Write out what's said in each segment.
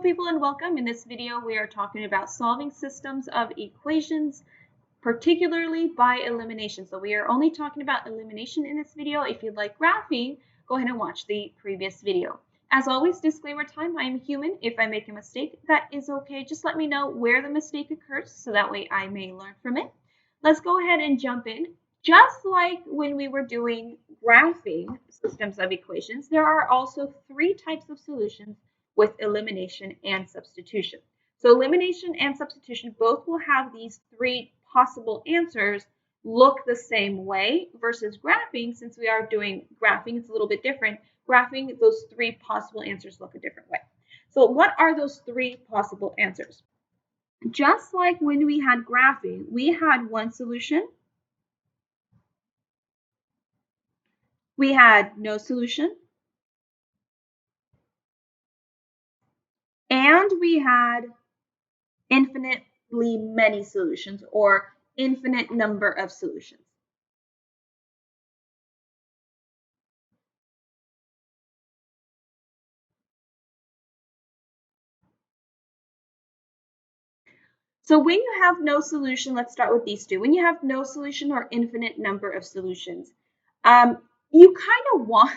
people, and welcome. In this video, we are talking about solving systems of equations, particularly by elimination. So we are only talking about elimination in this video. If you'd like graphing, go ahead and watch the previous video. As always, disclaimer time, I am human. If I make a mistake, that is okay. Just let me know where the mistake occurs so that way I may learn from it. Let's go ahead and jump in. Just like when we were doing graphing systems of equations, there are also three types of solutions with elimination and substitution. So elimination and substitution both will have these three possible answers look the same way versus graphing. Since we are doing graphing, it's a little bit different. Graphing, those three possible answers look a different way. So what are those three possible answers? Just like when we had graphing, we had one solution, we had no solution, and we had infinitely many solutions or infinite number of solutions. So when you have no solution, let's start with these two. When you have no solution or infinite number of solutions, you kind of want,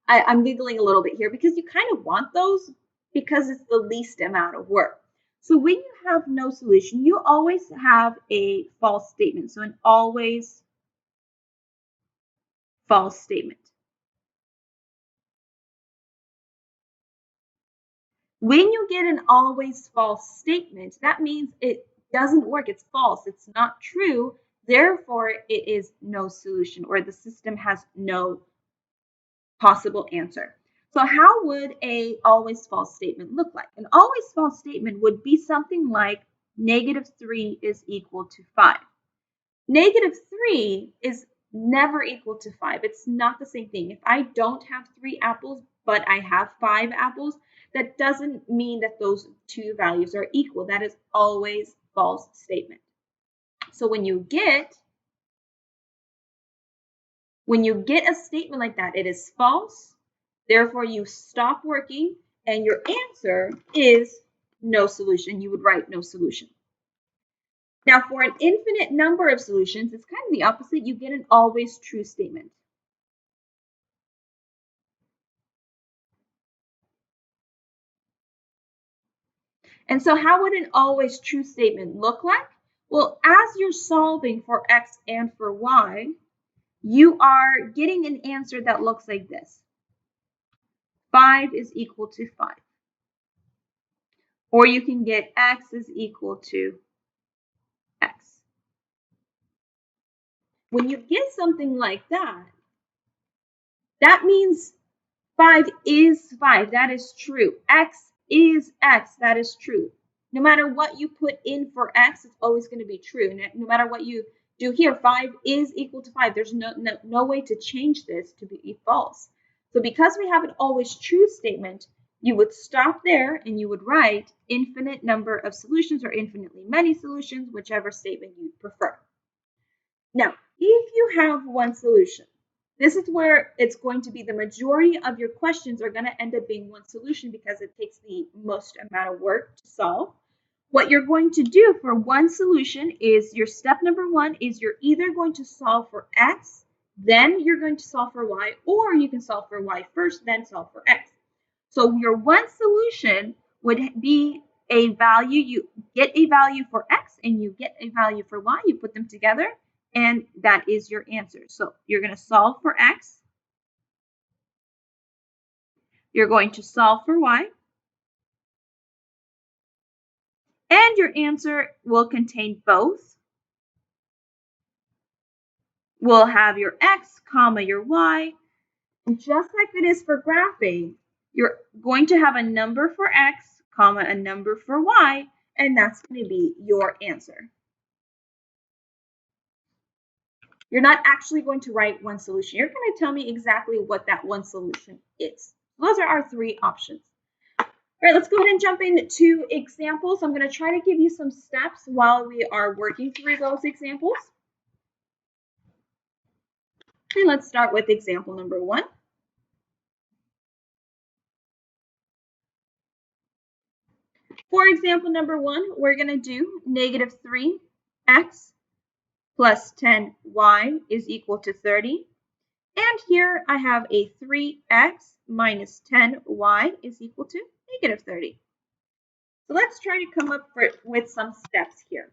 I'm giggling a little bit here because you kind of want those because it's the least amount of work. So when you have no solution, you always have a false statement. So an always false statement. When you get an always false statement, that means it doesn't work. It's false. It's not true. Therefore, it is no solution, or the system has no possible answer. So how would a always false statement look like? An always false statement would be something like -3 is equal to 5. -3 is never equal to 5. It's not the same thing. If I don't have 3 apples, but I have 5 apples, that doesn't mean that those two values are equal. That is always false statement. So when you get a statement like that, it is false. Therefore, you stop working and your answer is no solution. You would write no solution. Now, for an infinite number of solutions, it's kind of the opposite. You get an always true statement. And so how would an always true statement look like? Well, as you're solving for x and for y, you are getting an answer that looks like this. 5 is equal to 5. Or you can get x is equal to x. When you get something like that, that means 5 is 5. That is true. X is x. That is true. No matter what you put in for x, it's always going to be true. No matter what you do here, 5 is equal to 5. There's no way to change this to be false. So because we have an always true statement, you would stop there and you would write infinite number of solutions or infinitely many solutions, whichever statement you prefer. Now, if you have one solution, this is where it's going to be the majority of your questions are going to end up being one solution because it takes the most amount of work to solve. What you're going to do for one solution is your step number one is you're either going to solve for x, then you're going to solve for y, or you can solve for y first, then solve for x. So your one solution would be a value. You get a value for x and you get a value for y. You put them together. And that is your answer. So you're going to solve for x. You're going to solve for y. And your answer will contain both. We'll have your x, comma, your y. And just like it is for graphing, you're going to have a number for x, comma, a number for y, and that's going to be your answer. You're not actually going to write one solution. You're going to tell me exactly what that one solution is. Those are our three options. All right, let's go ahead and jump into examples. I'm going to try to give you some steps while we are working through those examples. Okay, let's start with example number 1. For example number 1, we're going to do negative 3x plus 10y is equal to 30. And here I have a 3x minus 10y is equal to negative 30. So let's try to come up with some steps here.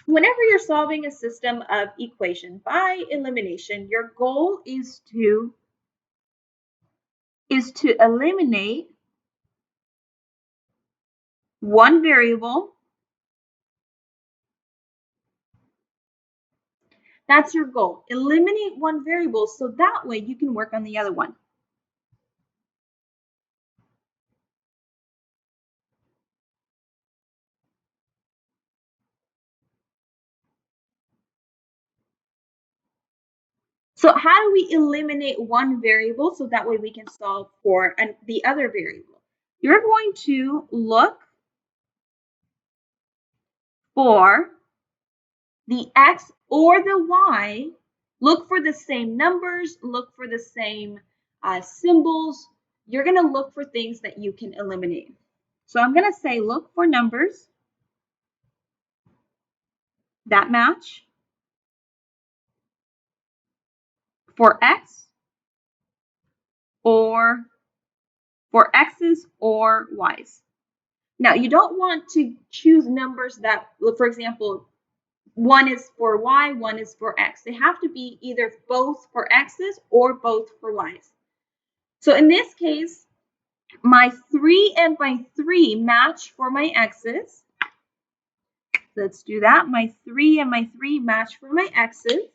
Whenever you're solving a system of equation by elimination, your goal is to eliminate one variable. That's your goal. Eliminate one variable so that way you can work on the other one. So how do we eliminate one variable so that way we can solve for the other variable? You're going to look for the x or the y. Look for the same numbers, look for the same symbols. You're going to look for things that you can eliminate. So I'm going to say look for numbers that match for x or for x's or y's. Now, you don't want to choose numbers that, for example, one is for y, one is for x. They have to be either both for x's or both for y's. So in this case, my 3 and my 3 match for my x's. Let's do that. My 3 and my 3 match for my x's.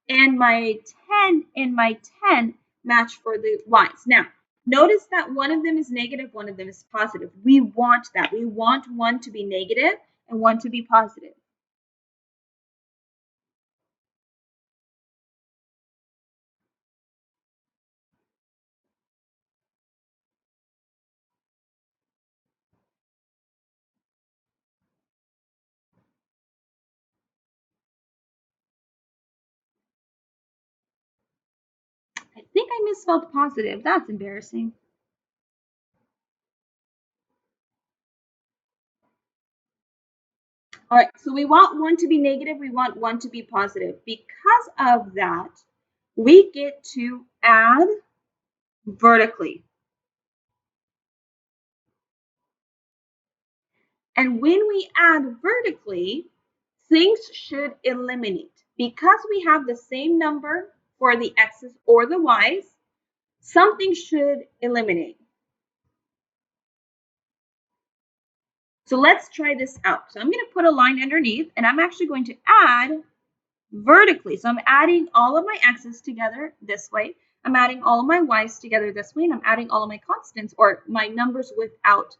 And my 10 and my 10 match for the y's. Now, notice that one of them is negative, one of them is positive. We want that. We want one to be negative and one to be positive. I think I misspelled positive. That's embarrassing. All right, so we want one to be negative, we want one to be positive. Because of that, we get to add vertically. And when we add vertically, things should eliminate. Because we have the same number for the x's or the y's, something should eliminate. So let's try this out. So I'm going to put a line underneath, and I'm actually going to add vertically. So I'm adding all of my x's together this way. I'm adding all of my y's together this way, and I'm adding all of my constants or my numbers without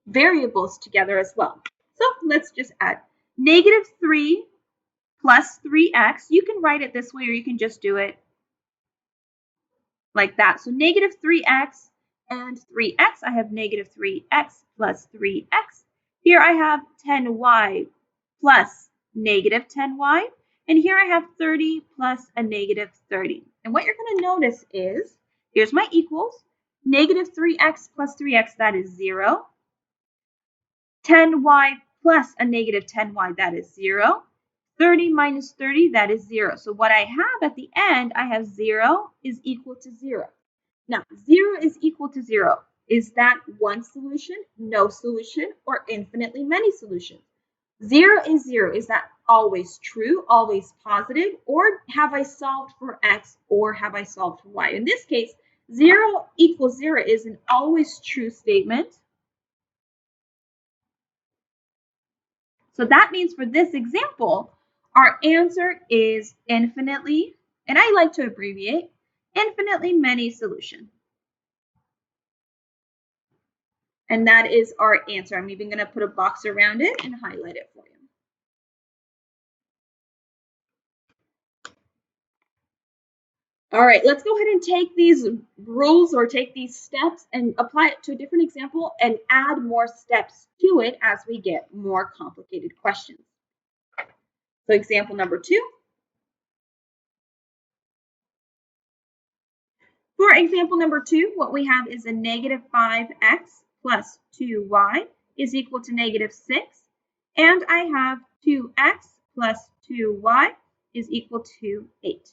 variables together as well. So let's just add negative 3 plus 3x. You can write it this way, or you can just do it like that. So negative 3x and 3x. I have negative 3x plus 3x. Here I have 10y plus negative 10y. And here I have 30 plus a negative 30. And what you're going to notice is, here's my equals. Negative 3x plus 3x, that is 0. 10y plus a negative 10y, that is 0. 30 minus 30, that is 0. So what I have at the end, I have 0 is equal to 0. Now, 0 is equal to 0. Is that one solution, no solution, or infinitely many solutions? 0 is 0. Is that always true, always positive, or have I solved for x or have I solved for y? In this case, 0 equals 0 is an always true statement. So that means for this example, our answer is infinitely, and I like to abbreviate, infinitely many solution. And that is our answer. I'm even going to put a box around it and highlight it for you. All right, let's go ahead and take these rules or take these steps and apply it to a different example and add more steps to it as we get more complicated questions. So example number 2. For example number 2, what we have is a negative 5x plus 2y is equal to negative 6. And I have 2x plus 2y is equal to 8.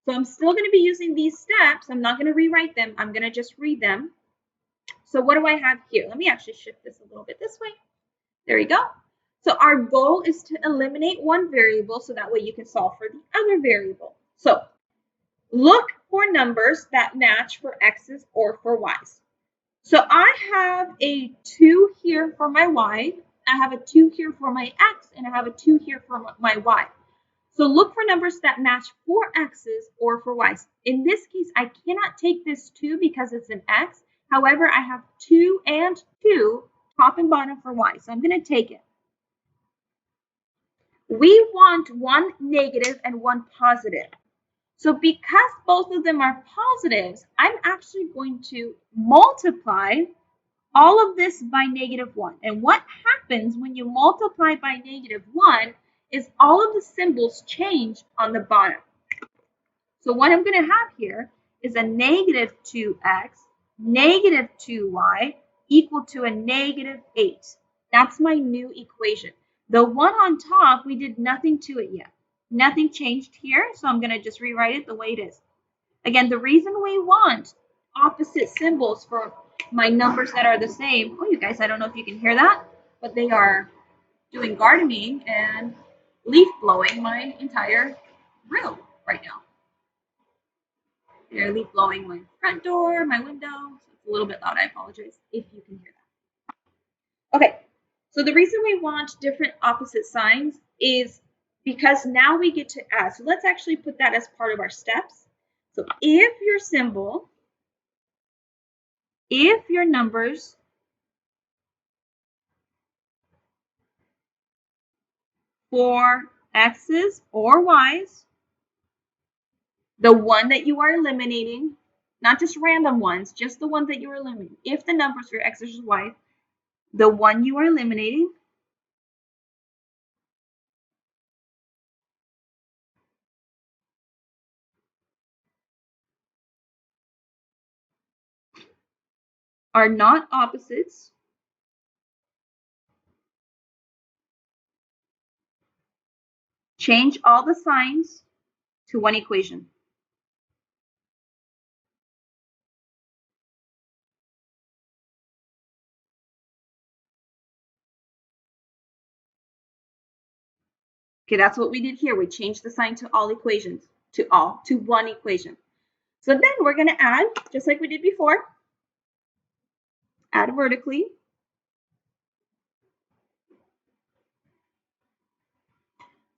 So I'm still going to be using these steps. I'm not going to rewrite them. I'm going to just read them. So what do I have here? Let me actually shift this a little bit this way. There we go. So our goal is to eliminate one variable so that way you can solve for the other variable. So look for numbers that match for x's or for y's. So I have a 2 here for my y, I have a 2 here for my x, and I have a 2 here for my y. So look for numbers that match for x's or for y's. In this case, I cannot take this 2 because it's an x. However, I have 2 and 2, top and bottom for y. So I'm going to take it. We want one negative and one positive. So because both of them are positives, I'm actually going to multiply all of this by negative 1. And what happens when you multiply by negative 1 is all of the symbols change on the bottom. So what I'm going to have here is a negative 2x, negative 2y equal to a negative 8. That's my new equation. The one on top, we did nothing to it yet. Nothing changed here, so I'm going to just rewrite it the way it is. Again, the reason we want opposite symbols for my numbers that are the same, oh, you guys, I don't know if you can hear that, but they are doing gardening and leaf blowing my entire room right now. They're leaf blowing my front door, my window. So it's a little bit loud. I apologize if you can hear that. Okay, so the reason we want different opposite signs is because now we get to add. So let's actually put that as part of our steps. So if your symbol, if your numbers for x's or y's, the one that you are eliminating, not just random ones, just the one that you are eliminating. If the numbers for x's or y's, the one you are eliminating are not opposites, change all the signs to one equation. Okay, that's what we did here. We changed the sign to all equations, to one equation. So then we're going to add, just like we did before, add vertically.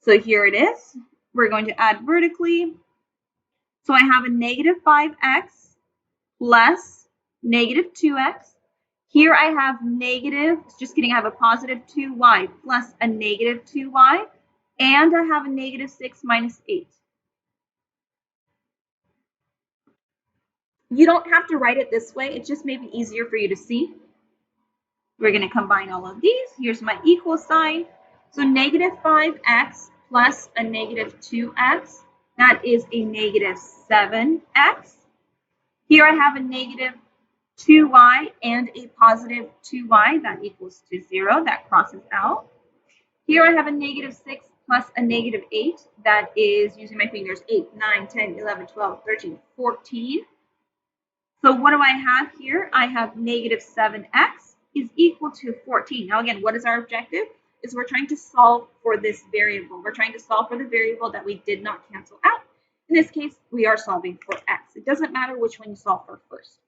So here it is. We're going to add vertically. So I have a negative 5x plus negative 2x. Here I have negative, just kidding, I have a positive 2y plus a negative 2y. And I have a negative 6 minus 8. You don't have to write it this way. It just may be easier for you to see. We're going to combine all of these. Here's my equal sign. So negative 5x plus a negative 2x. That is a negative 7x. Here I have a negative 2y and a positive 2y. That equals to 0. That crosses out. Here I have a negative 6 plus a negative 8. That is, using my fingers, 8, 9, 10, 11, 12, 13, 14. So what do I have here? I have negative 7x is equal to 14. Now again, what is our objective? Is we're trying to solve for this variable. We're trying to solve for the variable that we did not cancel out. In this case, we are solving for x. It doesn't matter which one you solve for first.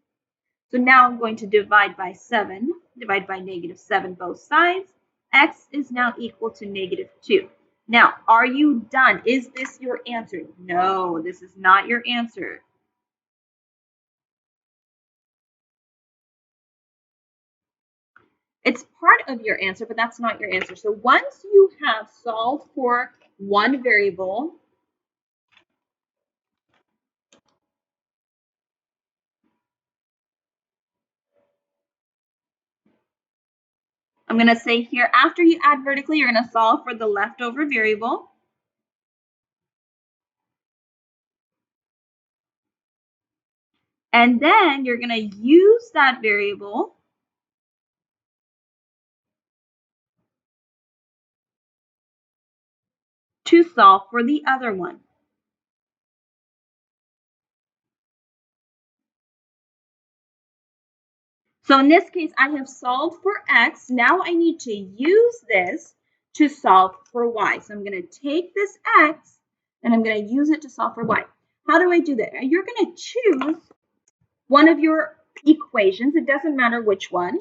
So now I'm going to divide by 7, divide by negative 7 both sides. X is now equal to negative 2. Now, are you done? Is this your answer? No, this is not your answer. It's part of your answer, but that's not your answer. So once you have solved for one variable, I'm going to say here, after you add vertically, you're going to solve for the leftover variable. And then you're going to use that variable to solve for the other one. So in this case, I have solved for x. Now I need to use this to solve for y. So I'm going to take this x and I'm going to use it to solve for y. How do I do that? You're going to choose one of your equations. It doesn't matter which one.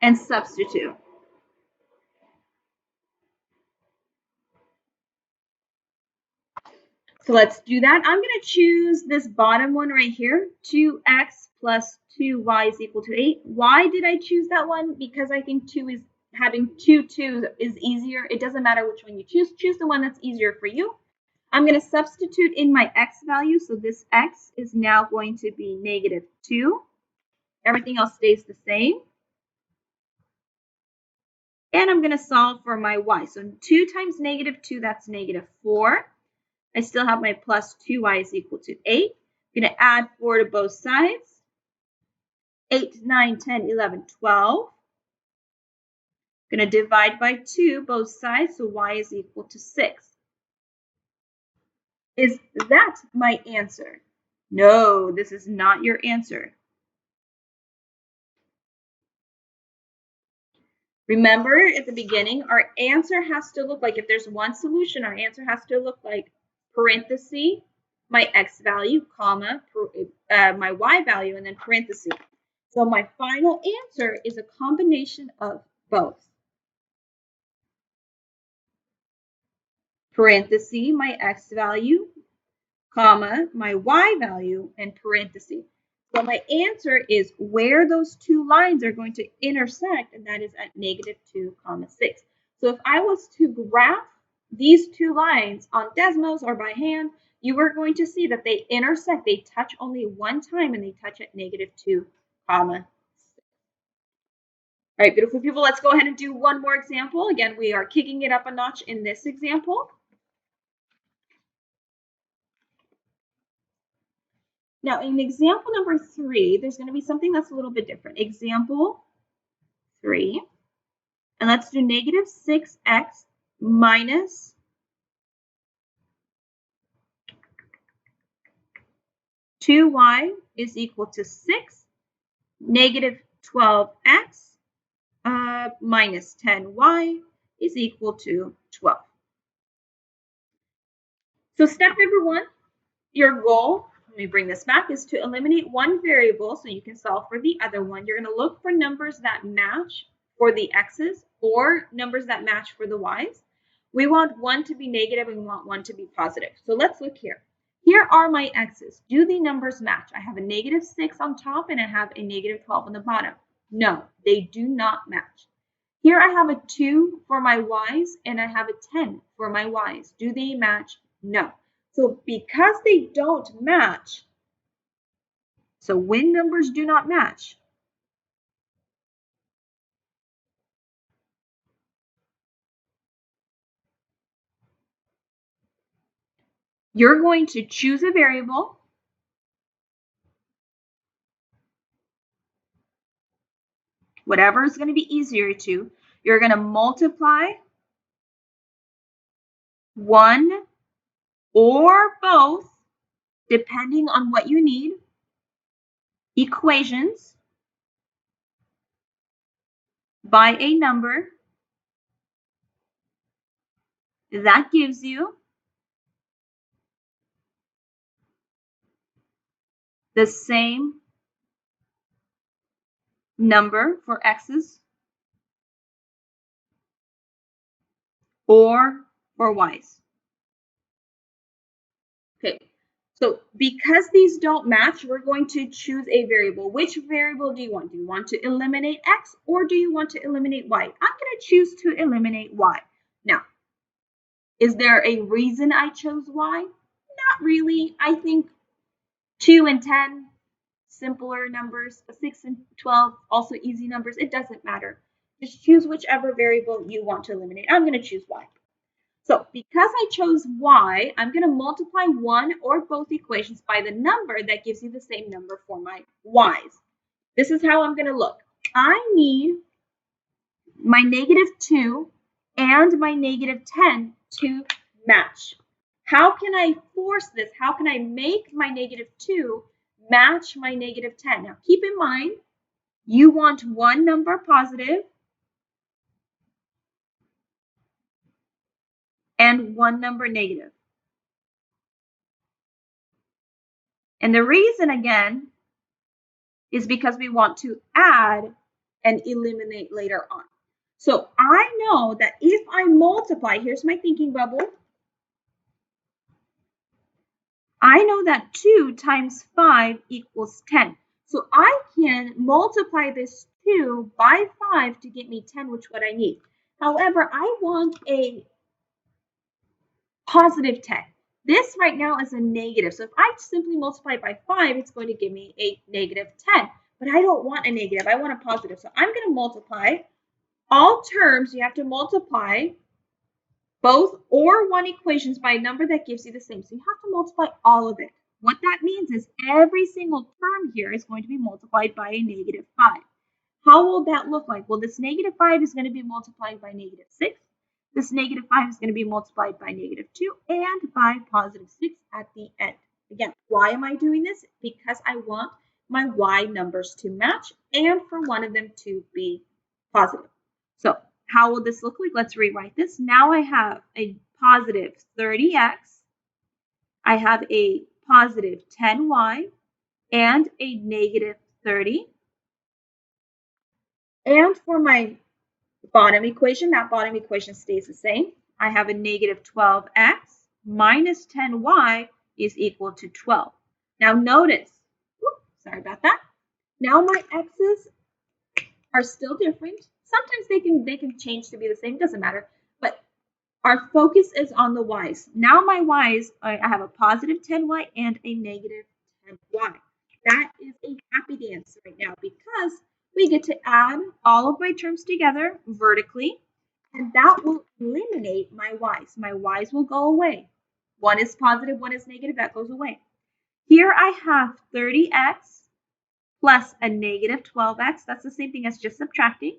And substitute. So let's do that. I'm going to choose this bottom one right here, 2x plus 2y is equal to 8. Why did I choose that one? Because I think having two 2's is easier. It doesn't matter which one you choose. Choose the one that's easier for you. I'm going to substitute in my x value. So this x is now going to be -2. Everything else stays the same. And I'm going to solve for my y. So 2 times -2, that's -4. I still have my plus 2y is equal to 8. I'm going to add 4 to both sides. 8, 9, 10, 11, 12. I'm going to divide by 2 both sides, so y is equal to 6. Is that my answer? No, this is not your answer. Remember at the beginning, our answer has to look like, if there's one solution, our answer has to look like parenthesis, my x value, comma, my y value, and then parenthesis. So my final answer is a combination of both. Parenthesis, my x value, comma, my y value, and parenthesis. So my answer is where those two lines are going to intersect, and that is at -2, 6. So if I was to graph these two lines on Desmos or by hand, you are going to see that they intersect. They touch only one time, and they touch at -2, 6. All right, beautiful people, let's go ahead and do one more example. Again, we are kicking it up a notch in this example. Now, in example number 3, there's going to be something that's a little bit different. Example 3, and let's do -6x minus 2y is equal to 6, -12x minus 10y is equal to 12. So step number 1, your goal, let me bring this back, is to eliminate one variable so you can solve for the other one. You're going to look for numbers that match for the x's or numbers that match for the y's. We want one to be negative and we want one to be positive. So let's look here. Here are my x's. Do the numbers match? I have a -6 on top and I have a -12 on the bottom. No, they do not match. Here I have a 2 for my y's and I have a 10 for my y's. Do they match? No. So because they don't match, so when numbers do not match, you're going to choose a variable, whatever is going to be easier to. You're going to multiply one or both, depending on what you need, equations by a number that gives you the same number for x's or for y's. Okay, so because these don't match, we're going to choose a variable. Which variable do you want? Do you want to eliminate x or do you want to eliminate y? I'm going to choose to eliminate y. Now, is there a reason I chose y? Not really. I think 2 and 10, simpler numbers, 6 and 12, also easy numbers. It doesn't matter. Just choose whichever variable you want to eliminate. I'm going to choose y. So because I chose y, I'm going to multiply one or both equations by the number that gives you the same number for my y's. This is how I'm going to look. I need my -2 and my -10 to match. How can I force this? How can I make my -2 match my -10? Now keep in mind, you want one number positive and one number negative. And the reason, again, is because we want to add and eliminate later on. So I know that if I multiply, here's my thinking bubble. I know that 2 times 5 equals 10. So I can multiply this 2 by 5 to get me 10, which is what I need. However, I want a positive 10. This right now is a negative. So if I simply multiply by 5, it's going to give me a -10. But I don't want a negative. I want a positive. So I'm going to multiply all terms. You have to multiply both or one equations by a number that gives you the same. So you have to multiply all of it. What that means is every single term here is going to be multiplied by a -5. How will that look like? Well, this -5 is going to be multiplied by -6. This -5 is going to be multiplied by -2 and by +6 at the end. Again, why am I doing this? Because I want my y numbers to match and for one of them to be positive. So how will this look like? Let's rewrite this. Now I have a positive 30x. I have a positive 10y and a -30. And for my bottom equation, that bottom equation stays the same. I have a -12x minus 10y is equal to 12. Now notice, sorry about that. Now my x's are still different. Sometimes they can change to be the same, doesn't matter. But our focus is on the y's. Now my y's, I have a positive 10y and a -10y. That is a happy dance right now because we get to add all of my terms together vertically, and that will eliminate my y's. My y's will go away. One is positive, one is negative, that goes away. Here I have 30x plus a -12x. That's the same thing as just subtracting.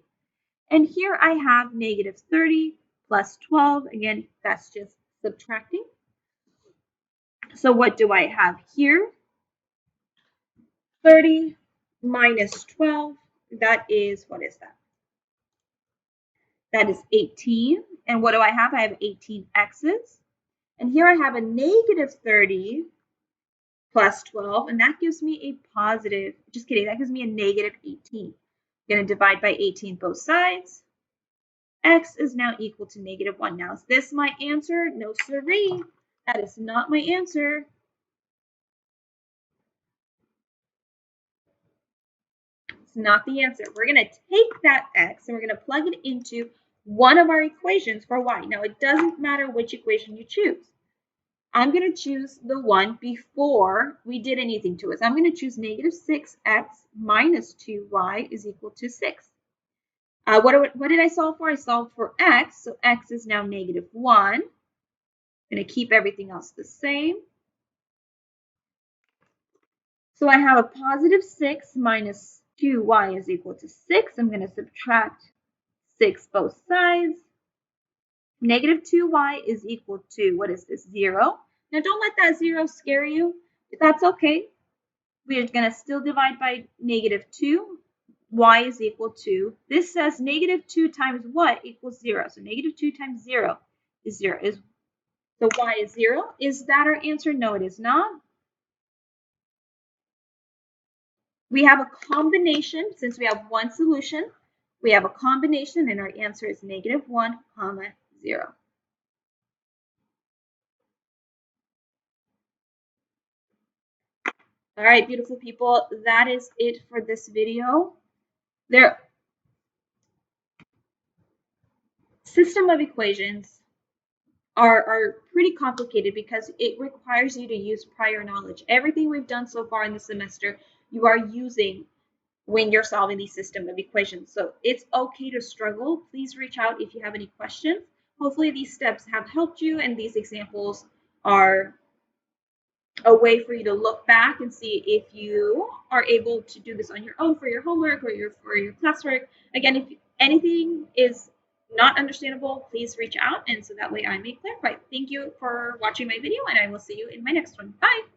And here I have -30 plus 12. Again, that's just subtracting. So what do I have here? 30 minus 12. That is, what is that? That is 18. And what do I have? I have 18 x's. And here I have a -30 plus 12. And that gives me a positive, just kidding, that gives me a -18. I'm going to divide by 18 both sides. X is now equal to -1. Now, is this my answer? No, sirree. That is not my answer. It's not the answer. We're going to take that X and we're going to plug it into one of our equations for Y. Now, it doesn't matter which equation you choose. I'm going to choose the one before we did anything to it. So I'm going to choose -6x minus 2y is equal to 6. What did I solve for? I solved for x, so x is now -1. I'm going to keep everything else the same. So I have a positive 6 minus 2y is equal to 6. I'm going to subtract 6 both sides. -2y is equal to, what is this, 0. Now don't let that 0 scare you. That's okay. We are going to still divide by -2. Y is equal to, this says -2 times what equals 0. So -2 times 0 is 0. So y is 0. Is that our answer? No, it is not. We have a combination. Since we have one solution, we have a combination and our answer is -1, 0. All right, beautiful people, that is it for this video. Their system of equations are pretty complicated because it requires you to use prior knowledge. Everything we've done so far in the semester, you are using when you're solving these system of equations. So it's okay to struggle. Please reach out if you have any questions. Hopefully these steps have helped you, and these examples are a way for you to look back and see if you are able to do this on your own for your homework or for your classwork. Again, if anything is not understandable, please reach out, and so that way I may clarify. Thank you for watching my video, and I will see you in my next one. Bye.